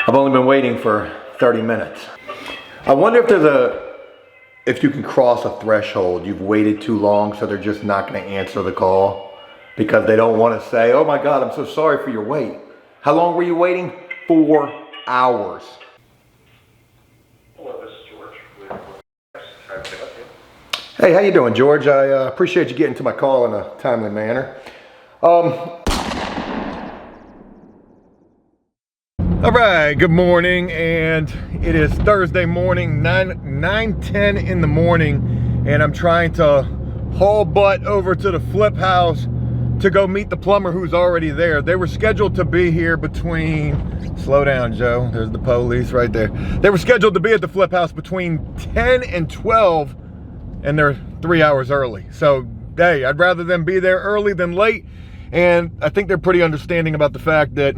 I've only been waiting for 30 minutes. I wonder if you can cross a threshold. You've waited too long, so they're just not going to answer the call because they don't want to say, oh my God, I'm so sorry for your wait. How long were you waiting? 4 hours. Hello, this is George. Hey, how you doing, George? I appreciate you getting to my call in a timely manner. All right, good morning, and it is Thursday morning, 9:10 in the morning, and I'm trying to haul butt over to the flip house to go meet the plumber who's already there. They were scheduled to be here between, slow down, Joe, there's the police right there. They were scheduled to be at the flip house between 10 and 12, and they're 3 hours early. So, hey, I'd rather them be there early than late, and I think they're pretty understanding about the fact that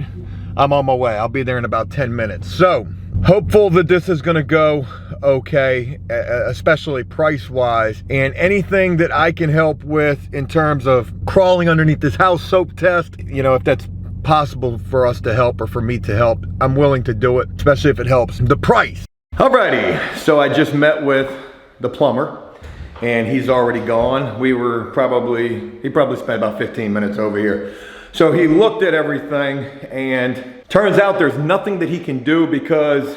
I'm on my way. I'll be there in about 10 minutes. So, hopeful that this is gonna go okay, especially price-wise, and anything that I can help with in terms of crawling underneath this house soap test, you know, if that's possible for us to help or for me to help, I'm willing to do it, especially if it helps the price. Alrighty, so I just met with the plumber, and he's already gone. He probably spent about 15 minutes over here. So he looked at everything, and turns out there's nothing that he can do because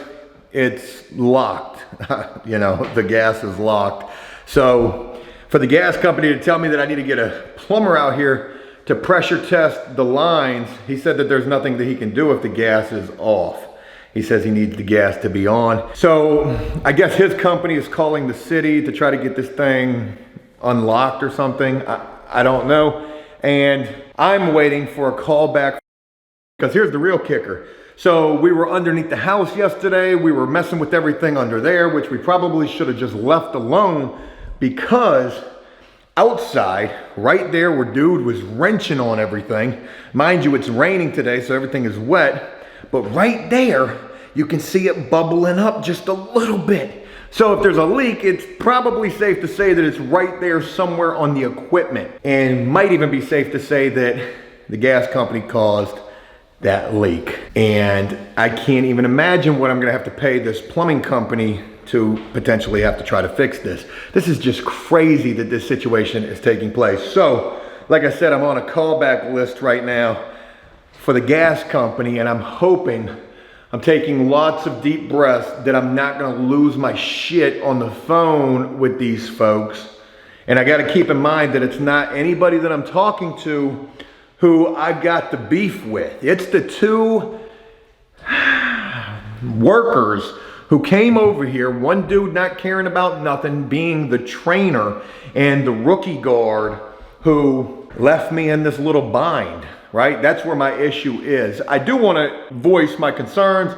it's locked. You know, the gas is locked. So for the gas company to tell me that I need to get a plumber out here to pressure test the lines, he said that there's nothing that he can do if the gas is off. He says he needs the gas to be on. So I guess his company is calling the city to try to get this thing unlocked or something. I don't know. And I'm waiting for a call back, because here's the real kicker. So we were underneath the house yesterday. We were messing with everything under there, which we probably should have just left alone, because outside, right there where dude was wrenching on everything, mind you, it's raining today, so everything is wet, but right there, you can see it bubbling up just a little bit. So if there's a leak, it's probably safe to say that it's right there somewhere on the equipment, and might even be safe to say that the gas company caused that leak. And I can't even imagine what I'm gonna have to pay this plumbing company to potentially have to try to fix this. This is just crazy that this situation is taking place. So, like I said, I'm on a callback list right now for the gas company, and I'm taking lots of deep breaths that I'm not gonna lose my shit on the phone with these folks. And I gotta keep in mind that it's not anybody that I'm talking to who I've got the beef with. It's the two workers who came over here, one dude not caring about nothing, being the trainer, and the rookie guard who left me in this little bind, right? That's where my issue is. I do wanna voice my concerns.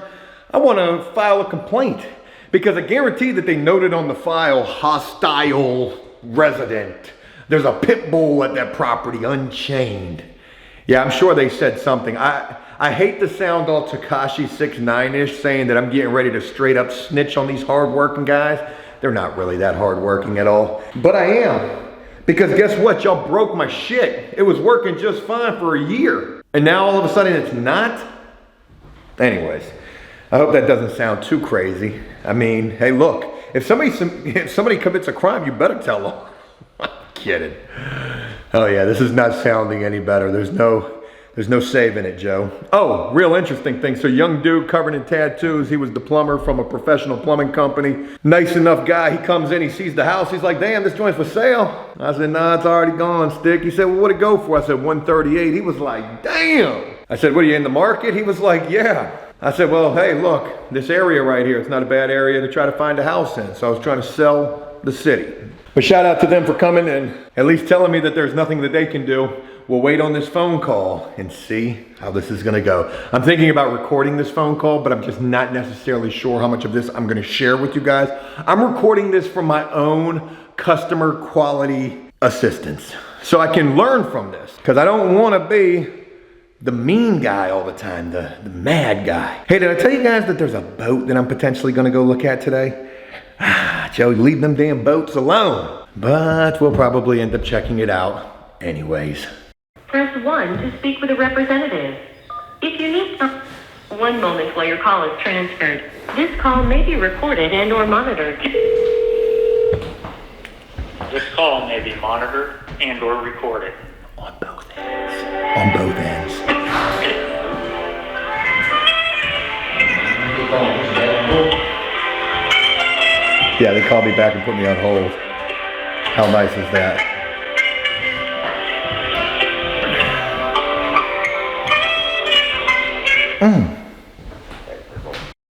I wanna file a complaint, because I guarantee that they noted on the file, hostile resident. There's a pit bull at that property, unchained. Yeah, I'm sure they said something. I hate to sound all Tekashi 6ix9ine-ish, saying that I'm getting ready to straight up snitch on these hardworking guys. They're not really that hardworking at all. But I am. Because guess what? Y'all broke my shit. It was working just fine for a year. And now all of a sudden it's not? Anyways, I hope that doesn't sound too crazy. I mean, hey, look, if somebody commits a crime, you better tell them. I'm kidding. Oh yeah, this is not sounding any better. There's no saving it, Joe. Oh, real interesting thing. So young dude covered in tattoos. He was the plumber from a professional plumbing company. Nice enough guy. He comes in, he sees the house. He's like, damn, this joint's for sale. I said, nah, it's already gone, stick. He said, well, what'd it go for? I said, 138. He was like, damn. I said, what, are you in the market? He was like, yeah. I said, well, hey, look, this area right here, it's not a bad area to try to find a house in. So I was trying to sell the city. But shout out to them for coming and at least telling me that there's nothing that they can do. We'll wait on this phone call and see how this is gonna go. I'm thinking about recording this phone call, but I'm just not necessarily sure how much of this I'm gonna share with you guys. I'm recording this from my own customer quality assistance, so I can learn from this, because I don't wanna be the mean guy all the time, the mad guy. Hey, did I tell you guys that there's a boat that I'm potentially gonna go look at today? Joe, leave them damn boats alone. But we'll probably end up checking it out anyways. Press 1 to speak with a representative. If you need some... One moment while your call is transferred. This call may be recorded and or monitored. This call may be monitored and or recorded. On both ends. On both ends. Yeah, they called me back and put me on hold. How nice is that?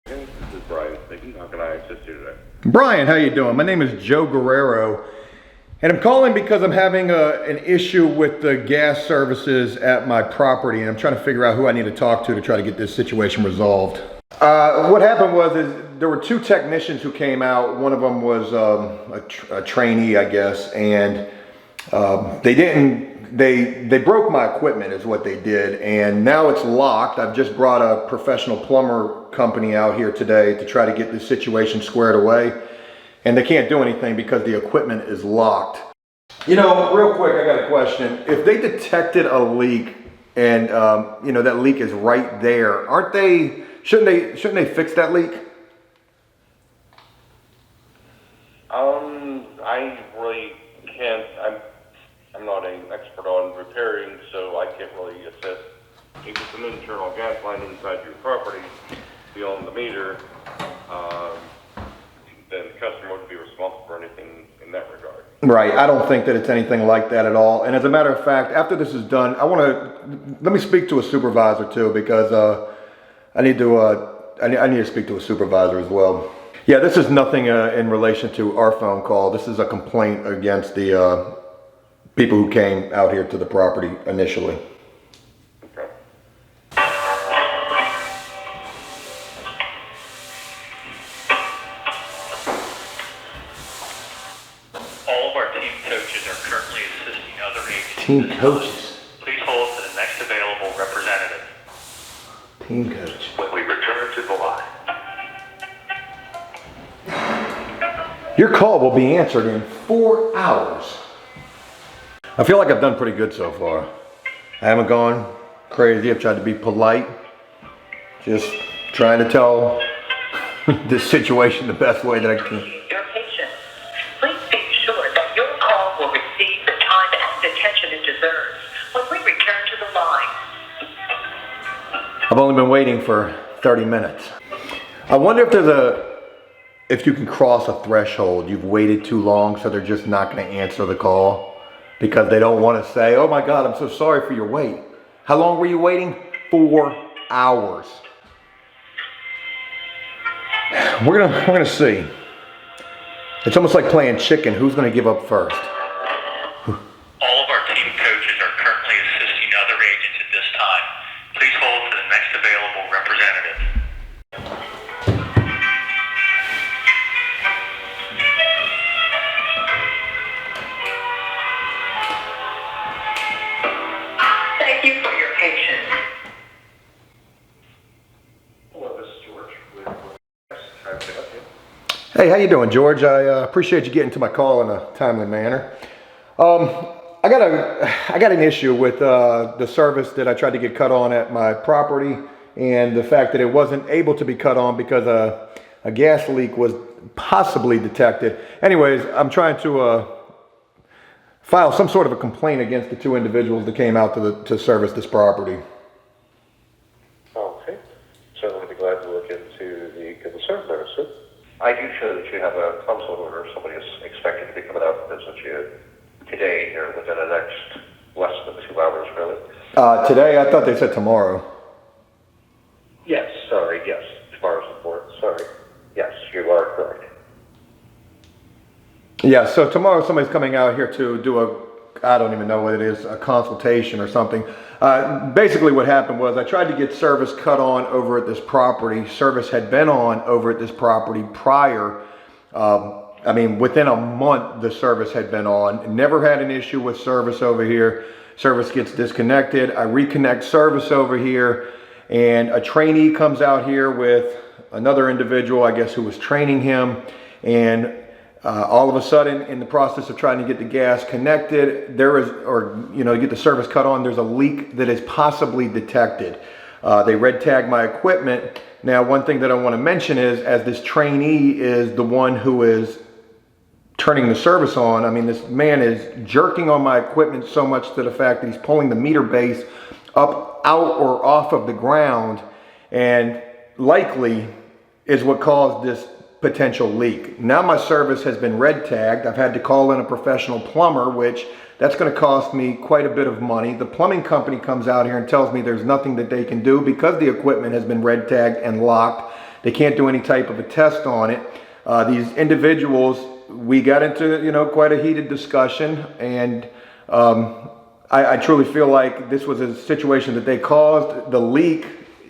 This is Brian speaking. How can I assist you today? Brian, how you doing? My name is Joe Guerrero, and I'm calling because I'm having an issue with the gas services at my property, and I'm trying to figure out who I need to talk to try to get this situation resolved. What happened was there were two technicians who came out. One of them was a trainee, I guess, and they broke my equipment is what they did, and now it's locked. I've just brought a professional plumber company out here today to try to get this situation squared away, and they can't do anything because the equipment is locked. You know, real quick, I got a question. If they detected a leak and you know, that leak is right there, shouldn't they fix that leak? I really can't. I'm not an expert on repairing, so I can't really assist. If it's an internal gas line inside your property beyond the meter, then the customer would be responsible for anything in that regard. Right. I don't think that it's anything like that at all. And as a matter of fact, after this is done, let me speak to a supervisor too, because I need to speak to a supervisor as well. Yeah, this is nothing in relation to our phone call. This is a complaint against the people who came out here to the property initially. Okay. All of our team coaches are currently assisting other agents. Team coaches? Please hold for the next available representative. Team coach. When we return to the line. Your call will be answered in 4 hours. I feel like I've done pretty good so far. I haven't gone crazy. I've tried to be polite. Just trying to tell this situation the best way that I can. Your patience. Please be sure that your call will receive the time and attention it deserves when we return to the line. I've only been waiting for 30 minutes. I wonder if you can cross a threshold. You've waited too long, so they're just not going to answer the call because they don't want to say, "Oh my God, I'm so sorry for your wait." How long were you waiting? 4 hours. We're gonna see. It's almost like playing chicken. Who's gonna give up first? All of our team coaches are currently assisting other agents at this time. Please hold for the next available representative. Thank you for your patience. Hello, this is George with Try to help you. Hey, how you doing, George? I appreciate you getting to my call in a timely manner. I got an issue with the service that I tried to get cut on at my property, and the fact that it wasn't able to be cut on because a gas leak was possibly detected. Anyways, I'm trying to file some sort of a complaint against the two individuals that came out to service this property. Okay. Certainly be glad to look into the concern there, sir. I do show that you have a consult order. Somebody is expected to be coming out to visit you today or within the next less than 2 hours, really. Today? I thought they said tomorrow. Yes, sorry, yes. Tomorrow's report, sorry. Yes, you are correct. Yeah, so tomorrow somebody's coming out here to do I don't even know what it is, a consultation or something. Basically what happened was I tried to get service cut on over at this property. Service had been on over at this property prior. I mean, within a month the service had been on. Never had an issue with service over here. Service gets disconnected. I reconnect service over here, and a trainee comes out here with another individual, I guess, who was training him, and all of a sudden, in the process of trying to get the gas connected, get the service cut on, there's a leak that is possibly detected. They red tagged my equipment. Now, one thing that I want to mention is, as this trainee is the one who is turning the service on, I mean, this man is jerking on my equipment so much to the fact that he's pulling the meter base up, out, or off of the ground, and likely is what caused this potential leak. Now my service has been red tagged. I've had to call in a professional plumber, which that's going to cost me quite a bit of money. The plumbing company comes out here and tells me there's nothing that they can do because the equipment has been red tagged and locked. They can't do any type of a test on it. These individuals, we got into, quite a heated discussion, and I truly feel like this was a situation that they caused. The leak,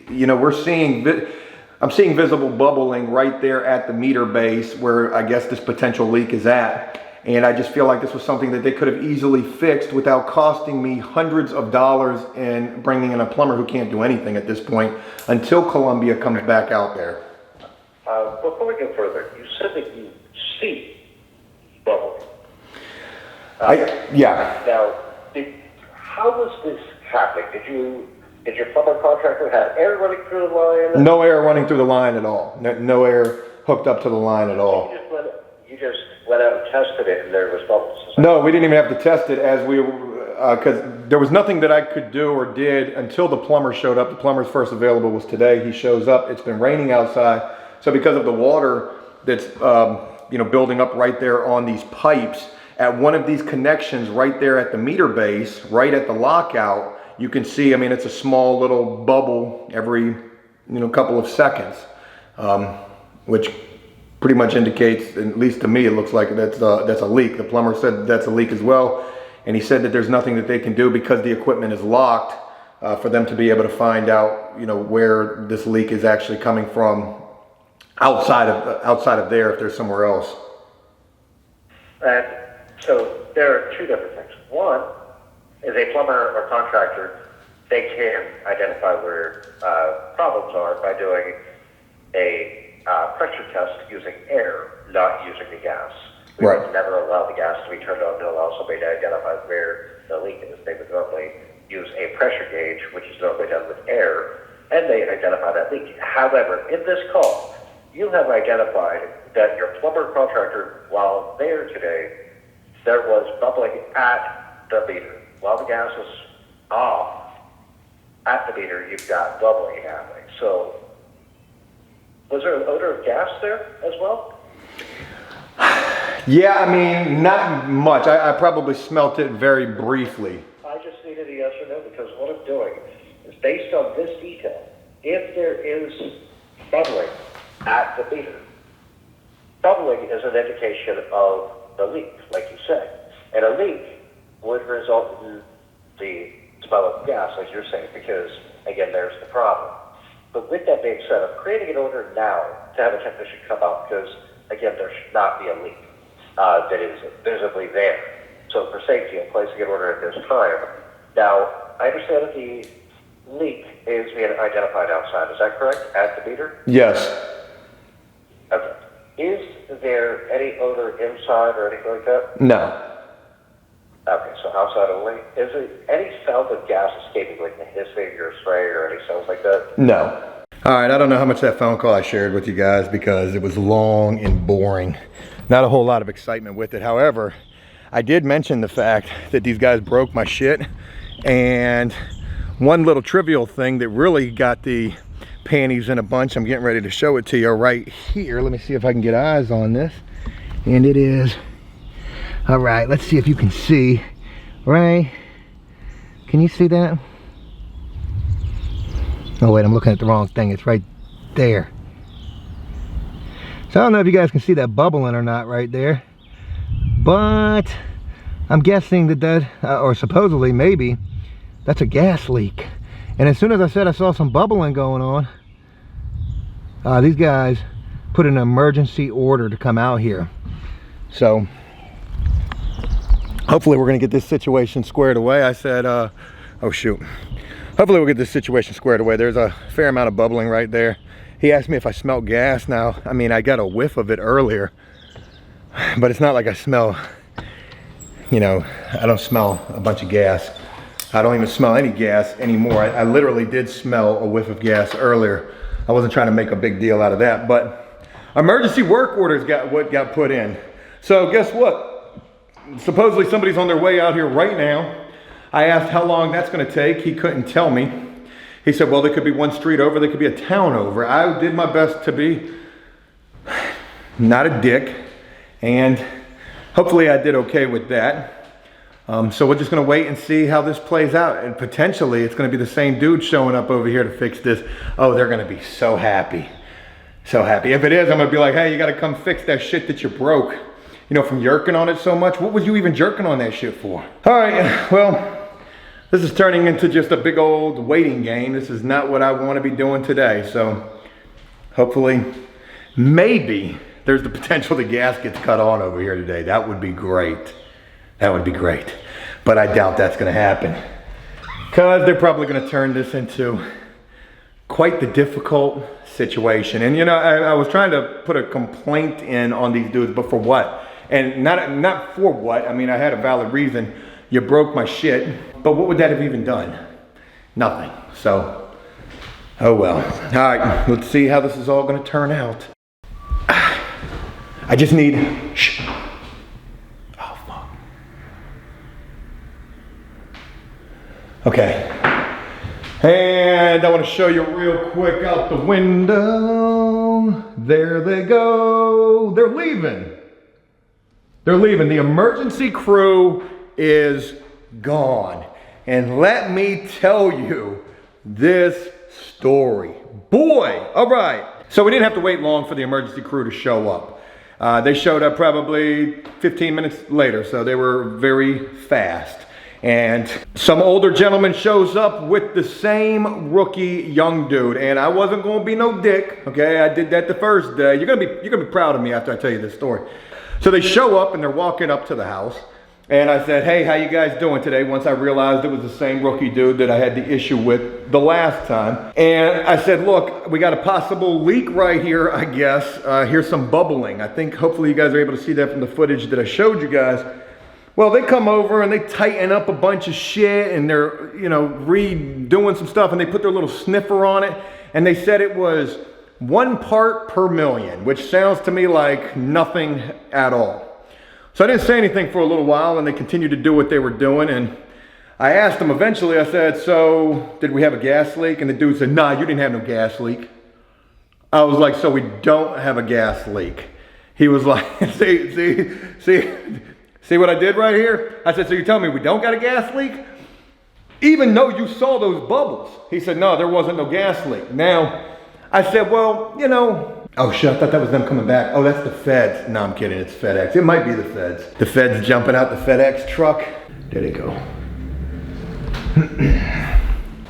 I'm seeing visible bubbling right there at the meter base where I guess this potential leak is at. And I just feel like this was something that they could have easily fixed without costing me hundreds of dollars and bringing in a plumber who can't do anything at this point until Columbia comes back out there. Before we go further, you said that you see bubbling. Yeah. Now, how was this happening? Did your plumber contractor have air running through the line? No air running through the line at all. No air hooked up to the line at all. You just went out and tested it and there was bubbles? No, we didn't even have to test it as we were, because there was nothing that I could do or did until the plumber showed up. The plumber's first available was today. He shows up. It's been raining outside. So because of the water that's building up right there on these pipes, at one of these connections right there at the meter base, right at the lockout, you can see, it's a small little bubble every couple of seconds, which pretty much indicates, at least to me, it looks like that's a leak. The plumber said that's a leak as well, and he said that there's nothing that they can do because the equipment is locked for them to be able to find out where this leak is actually coming from outside of there, if there's somewhere else. And so there are two different things. One is a plumber or contractor, they can identify where problems are by doing a pressure test using air, not using the gas. We Right. would never allow the gas to be turned on to allow somebody to identify where the leak is. They would normally use a pressure gauge, which is normally done with air, and they identify that leak. However, in this call, you have identified that your plumber contractor, while there today, there was bubbling at the meter. While the gas is off at the meter, you've got bubbling happening. So, was there an odor of gas there as well? Yeah, not much. I probably smelt it very briefly. I just needed a yes or no, because what I'm doing is based on this detail. If there is bubbling at the meter, bubbling is an indication of the leak, like you said. And a leak would result in the smell of gas, as you're saying, because, again, there's the problem. But with that being said, I'm creating an order now to have a technician come out because, again, there should not be a leak that is visibly there. So for safety, I'm placing an order at this time. Now, I understand that the leak is being identified outside. Is that correct? At the meter? Yes. Okay. Is there any odor inside or anything like that? No. Okay, so outside only. Is there any sound of gas escaping, like the hissing or spray or any sounds like that? No. All right, I don't know how much that phone call I shared with you guys because it was long and boring. Not a whole lot of excitement with it. However, I did mention the fact that these guys broke my shit, and one little trivial thing that really got the panties in a bunch, I'm getting ready to show it to you right here. Let me see if I can get eyes on this. And it is, all right, let's see if you can see, right? Can you see that? Oh wait, I'm looking at the wrong thing. It's right there. So I don't know if you guys can see that bubbling or not right there, but I'm guessing that or supposedly maybe, that's a gas leak. And as soon as I said I saw some bubbling going on, these guys put an emergency order to come out here. So hopefully we're gonna get this situation squared away. I said, oh shoot. Hopefully we'll get this situation squared away. There's a fair amount of bubbling right there. He asked me if I smelled gas. Now, I got a whiff of it earlier, but it's not like I smell, I don't smell a bunch of gas. I don't even smell any gas anymore. I literally did smell a whiff of gas earlier. I wasn't trying to make a big deal out of that, but emergency work orders got put in. So guess what? Supposedly somebody's on their way out here right now. I asked how long that's gonna take. He couldn't tell me. He said, well, there could be one street over, there could be a town over. I did my best to be not a dick, and hopefully I did okay with that. So we're just gonna wait and see how this plays out. And potentially it's gonna be the same dude showing up over here to fix this. Oh, they're gonna be so happy. So happy. If it is, I'm gonna be like, hey, you gotta come fix that shit that you broke. You know, from jerking on it so much. What was you even jerking on that shit for? All right, well, this is turning into just a big old waiting game. This is not what I wanna be doing today. So hopefully, maybe there's the potential the gas gets cut on over here today. That would be great. That would be great. But I doubt that's gonna happen. Because they're probably gonna turn this into quite the difficult situation. And you know, I was trying to put a complaint in on these dudes, but for what? And not for what, I mean, I had a valid reason. You broke my shit, but what would that have even done? Nothing. So, oh well. All right, let's see how this is all gonna turn out. I just need, shh. Oh, fuck. Okay. And I want to show you real quick out the window. There they go. They're leaving. They're leaving. The emergency crew is gone. And let me tell you this story. Boy, all right. So we didn't have to wait long for the emergency crew to show up. They showed up probably 15 minutes later, so they were very fast. And some older gentleman shows up with the same rookie young dude. And I wasn't gonna be no dick, okay? I did that the first day. You're gonna be proud of me after I tell you this story. So they show up and they're walking up to the house. And I said, hey, how you guys doing today? Once I realized it was the same rookie dude that I had the issue with the last time. And I said, look, we got a possible leak right here, I guess. Here's some bubbling. I think hopefully you guys are able to see that from the footage that I showed you guys. Well, they come over and they tighten up a bunch of shit and they're, you know, redoing some stuff and they put their little sniffer on it and they said it was 1 part per million, which sounds to me like nothing at all. So I didn't say anything for a little while and they continued to do what they were doing. And I asked them eventually, I said, so did we have a gas leak? And the dude said, nah, you didn't have no gas leak. I was like, so we don't have a gas leak. He was like, see what I did right here? I said, so you're telling me we don't got a gas leak? Even though you saw those bubbles. He said, no, there wasn't no gas leak. Now, I said, well, you know, oh shit, I thought that was them coming back. Oh, that's the feds. No, I'm kidding, it's FedEx. It might be the feds. The feds jumping out the FedEx truck. There they go.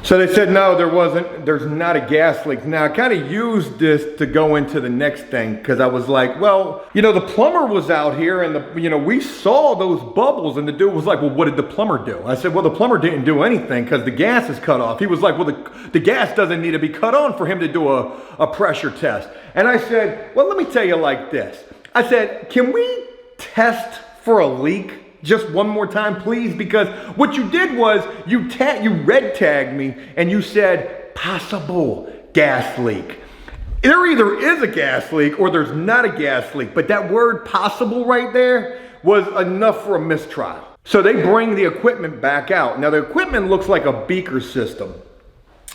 So they said, no, there's not a gas leak. Now, I kind of used this to go into the next thing because I was like, well, you know, the plumber was out here and we saw those bubbles and the dude was like, well, what did the plumber do? I said, well, the plumber didn't do anything because the gas is cut off. He was like, well, the gas doesn't need to be cut on for him to do a pressure test. And I said, well, let me tell you like this. I said, can we test for a leak? Just one more time, please, because what you did was you red tagged me and you said possible gas leak. There either is a gas leak or there's not a gas leak, but that word possible right there was enough for a mistrial. So they bring the equipment back out. Now the equipment looks like a beaker system.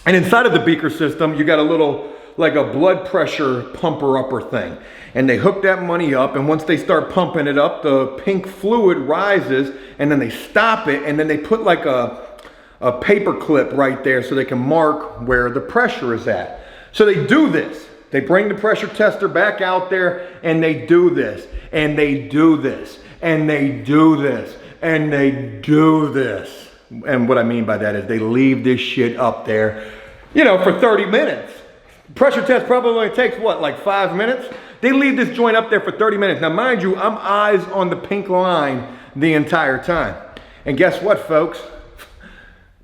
And inside of the beaker system, you got a little, like a blood pressure pumper upper thing. And they hook that money up, and once they start pumping it up, the pink fluid rises, and then they stop it, and then they put like a paper clip right there so they can mark where the pressure is at. So they do this. They bring the pressure tester back out there, and they do this, and they do this, and they do this, and they do this. And what I mean by that is they leave this shit up there, you know, for 30 minutes. Pressure test probably only takes, what, like 5 minutes? They leave this joint up there for 30 minutes. Now, mind you, I'm eyes on the pink line the entire time. And guess what, folks?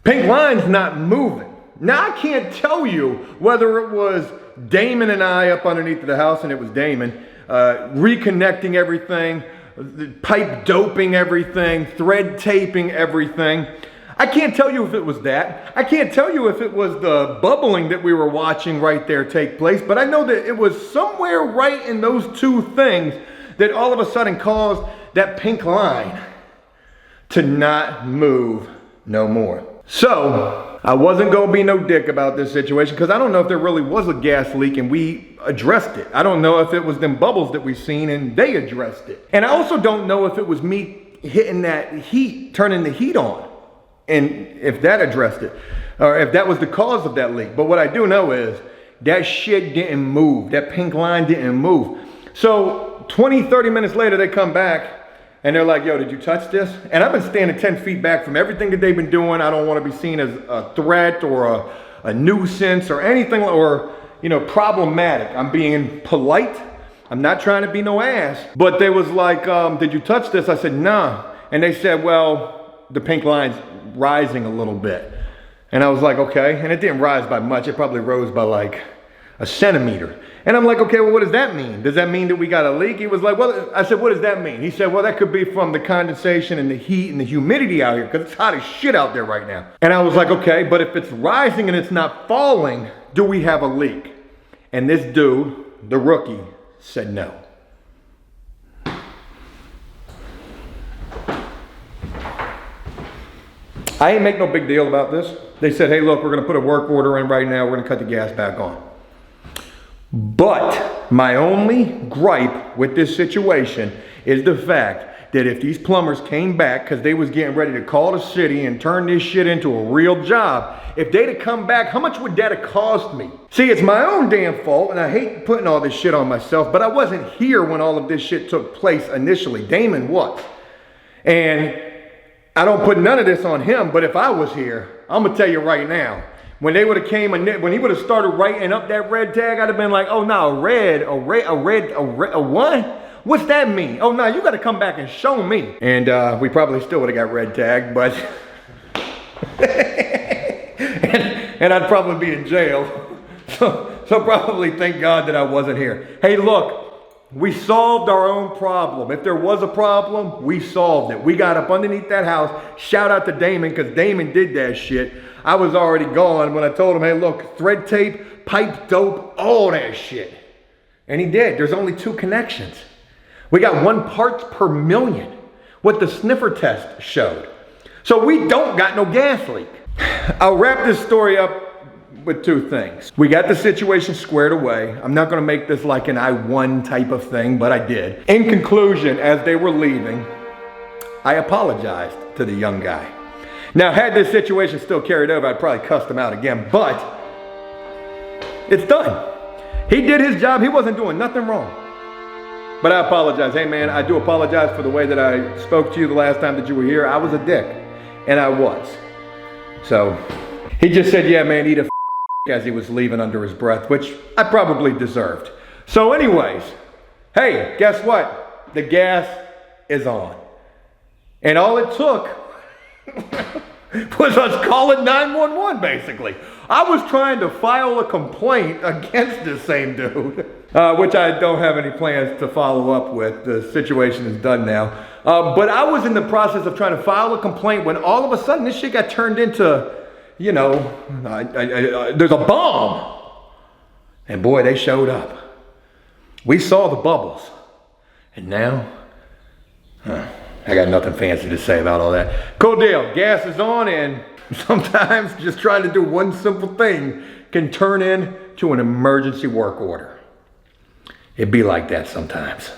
Pink line's not moving. Now, I can't tell you whether it was Damon and I up underneath the house, and it was Damon, reconnecting everything, pipe doping everything, thread taping everything. I can't tell you if it was that. I can't tell you if it was the bubbling that we were watching right there take place, but I know that it was somewhere right in those two things that all of a sudden caused that pink line to not move no more. So I wasn't gonna be no dick about this situation because I don't know if there really was a gas leak and we addressed it. I don't know if it was them bubbles that we seen and they addressed it. And I also don't know if it was me hitting that heat, turning the heat on, and if that addressed it, or if that was the cause of that leak. But what I do know is that shit didn't move. That pink line didn't move. So 20, 30 minutes later, they come back and they're like, yo, did you touch this? And I've been standing 10 feet back from everything that they've been doing. I don't want to be seen as a threat or a nuisance or anything, or, you know, problematic. I'm being polite. I'm not trying to be no ass. But they was like, did you touch this? I said, nah. And they said, well, the pink line's rising a little bit. And I was like, okay. And it didn't rise by much. It probably rose by like a centimeter. And I'm like, okay, well, what does that mean? Does that mean that we got a leak? He was like, well, I said, what does that mean? He said, well, that could be from the condensation and the heat and the humidity out here because it's hot as shit out there right now. And I was like, okay, but if it's rising and it's not falling, do we have a leak? And this dude, the rookie, said no. I ain't make no big deal about this. They said, hey, look, we're gonna put a work order in right now. We're gonna cut the gas back on. But my only gripe with this situation is the fact that if these plumbers came back because they was getting ready to call the city and turn this shit into a real job, if they'd have come back, how much would that have cost me? See, it's my own damn fault, and I hate putting all this shit on myself, but I wasn't here when all of this shit took place initially. Damon was. And I don't put none of this on him, but if I was here, I'm gonna tell you right now, when they would have came and when he would have started writing up that red tag, I'd have been like, oh no, a what? What's that mean? Oh no, you gotta come back and show me. And we probably still would have got red tagged, but and I'd probably be in jail. So probably thank God that I wasn't here. Hey, look. We solved our own problem. If there was a problem, we solved it. We got up underneath that house. Shout out to Damon, because Damon did that shit. I was already gone when I told him, hey, look, thread tape, pipe dope, all that shit. And he did. There's only 2 connections. We got 1 part per million, what the sniffer test showed. So we don't got no gas leak. I'll wrap this story up with 2 things. We got the situation squared away. I'm not gonna make this like an I won type of thing, but I did. In conclusion, as they were leaving, I apologized to the young guy. Now, had this situation still carried over, I'd probably cussed him out again, but it's done. He did his job. He wasn't doing nothing wrong. But I apologize. Hey man, I do apologize for the way that I spoke to you the last time that you were here. I was a dick, and I was. So he just said, yeah man, eat a as he was leaving under his breath, which I probably deserved. So anyways, hey, guess what? The gas is on. And all it took was us calling 911, basically. I was trying to file a complaint against this same dude, which I don't have any plans to follow up with. The situation is done now. But I was in the process of trying to file a complaint when all of a sudden this shit got turned into, you know, there's a bomb. And boy, they showed up. We saw the bubbles. And now, I got nothing fancy to say about all that. Cool deal. Gas is on, and sometimes just trying to do one simple thing can turn into an emergency work order. It be like that sometimes.